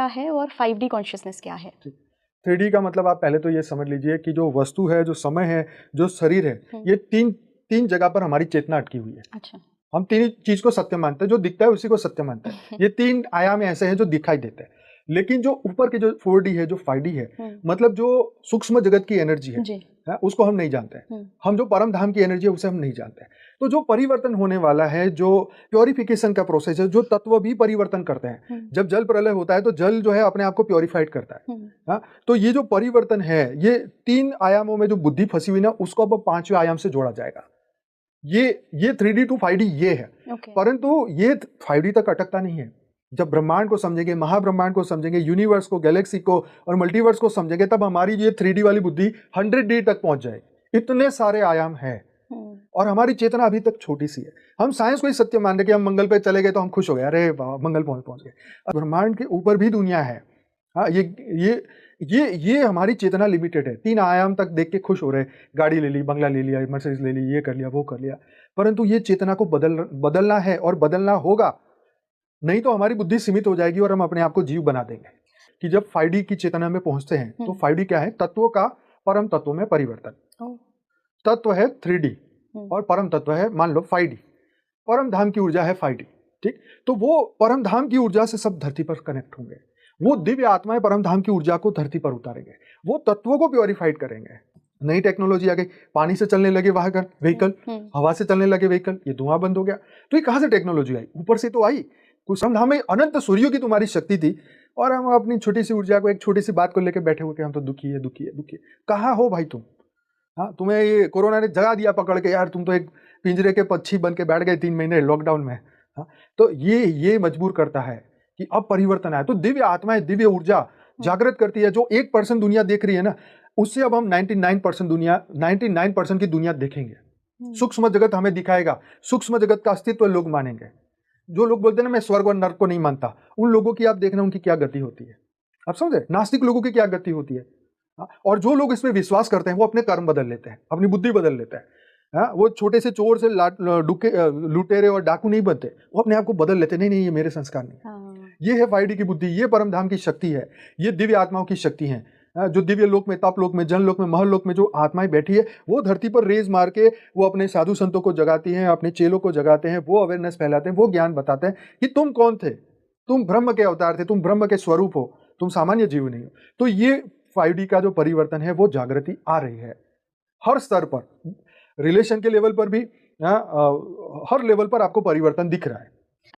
है और 5D consciousness क्या है? 3D का मतलब आप पहले तो ये समझ लीजिए कि जो वस्तु है, जो समय है, जो शरीर है, ये तीन जगह पर हमारी चेतना अटकी हुई है। अच्छा। हम तीन चीज को सत्य मानते हैं, जो दिखता है उसी को सत्य मानते हैं। ये 3 आयाम ऐसे हैं जो दिखाई देते हैं, लेकिन जो ऊपर के जो 4D है, जो 5D है, मतलब जो सूक्ष्म जगत की एनर्जी है, उसको हम नहीं जानते हैं। हम जो परम धाम की एनर्जी है उसे हम नहीं जानते हैं। तो जो परिवर्तन होने वाला है, जो प्योरिफिकेशन का प्रोसेस है, जो तत्व भी परिवर्तन करते हैं, जब जल प्रलय होता है तो जल जो है अपने आप को प्योरीफाइड करता है। तो ये जो परिवर्तन है, ये 3 आयामों में जो बुद्धि फंसी हुई ना, उसको अब 5वें आयाम से जोड़ा जाएगा। ये 3D टू 5D ये है, परंतु ये 5D तक अटकता नहीं है। जब ब्रह्मांड को समझेंगे, महाब्रह्मांड को समझेंगे, यूनिवर्स को, गैलेक्सी को और मल्टीवर्स को समझेंगे, तब हमारी ये 3D वाली बुद्धि 100D तक पहुंच जाएगी। इतने सारे आयाम हैं और हमारी चेतना अभी तक छोटी सी है। हम साइंस को ही सत्य मान रहे कि हम मंगल पे चले गए तो हम खुश हो गए, अरे वाह मंगल पहुंच गए। ब्रह्मांड के ऊपर भी दुनिया है। हाँ, ये हमारी चेतना लिमिटेड है। 3 आयाम तक देख के खुश हो रहे, गाड़ी ले ली, बंगला ले लिया, मर्सिडीज ले ली, ये कर लिया, वो कर लिया, परंतु ये चेतना को बदलना है और बदलना होगा, नहीं तो हमारी बुद्धि सीमित हो जाएगी और हम अपने आप को जीव बना देंगे। कि जब 5D की चेतना में पहुंचते हैं तो 5D क्या है? तत्वों का परम तत्व में परिवर्तन। तत्व है 3D और परम तत्व है मान लो 5D। परम धाम की ऊर्जा है 5D, ठीक? तो वो परम धाम की ऊर्जा से सब धरती पर कनेक्ट होंगे। वो दिव्य आत्माएं परम धाम की ऊर्जा को धरती पर उतारेंगे, वो तत्वों को प्योरीफाइड करेंगे। नई टेक्नोलॉजी आ गई, पानी से चलने लगे व्हीकल, हवा से चलने लगे व्हीकल, ये धुआं बंद हो गया। तो ये कहां से टेक्नोलॉजी आई? ऊपर से तो आई। कुछ हम में अनंत सूर्यों की तुम्हारी शक्ति थी और हम अपनी छोटी सी ऊर्जा को, एक छोटी सी बात को लेकर बैठे हुए, हम तो दुखी है। कहाँ हो भाई तुम? हाँ, तुम्हें ये कोरोना ने जगा दिया पकड़ के, यार तुम तो एक पिंजरे के पक्षी बन के बैठ गए 3 महीने लॉकडाउन में। हाँ, तो ये मजबूर करता है कि अब परिवर्तन आए। तो दिव्य आत्माएं, दिव्य ऊर्जा जागृत करती है। जो 1% दुनिया देख रही है ना, उससे अब हम 99% की दुनिया देखेंगे। सूक्ष्म जगत हमें दिखाएगा, सूक्ष्म जगत का अस्तित्व लोग मानेंगे। जो लोग बोलते हैं ना मैं स्वर्ग और नर्क को नहीं मानता, उन लोगों की आप देखना उनकी क्या गति होती है। आप समझे? नास्तिक लोगों की क्या गति होती है। और जो लोग इसमें विश्वास करते हैं वो अपने कर्म बदल लेते हैं, अपनी बुद्धि बदल लेते हैं। वो छोटे से चोर से लुटेरे और डाकू नहीं बनते, वो अपने आप को बदल लेते हैं। नहीं, ये मेरे संस्कार नहीं। ये है 5D की बुद्धि, ये परम धाम की शक्ति है, ये दिव्य आत्माओं की शक्ति है। जो दिव्य लोक में, तप लोक में, जन लोक में, महल लोक में जो आत्माएं बैठी है, वो धरती पर रेज मार के वो अपने साधु संतों को जगाती हैं, अपने चेलों को जगाते हैं, वो अवेयरनेस फैलाते हैं, वो ज्ञान बताते हैं कि तुम कौन थे, तुम ब्रह्म के अवतार थे, तुम ब्रह्म के स्वरूप हो, तुम सामान्य जीव नहीं हो। तो ये 5D का जो परिवर्तन है वो जागृति आ रही है हर स्तर पर, रिलेशन के लेवल पर भी, हर लेवल पर आपको परिवर्तन दिख रहा है।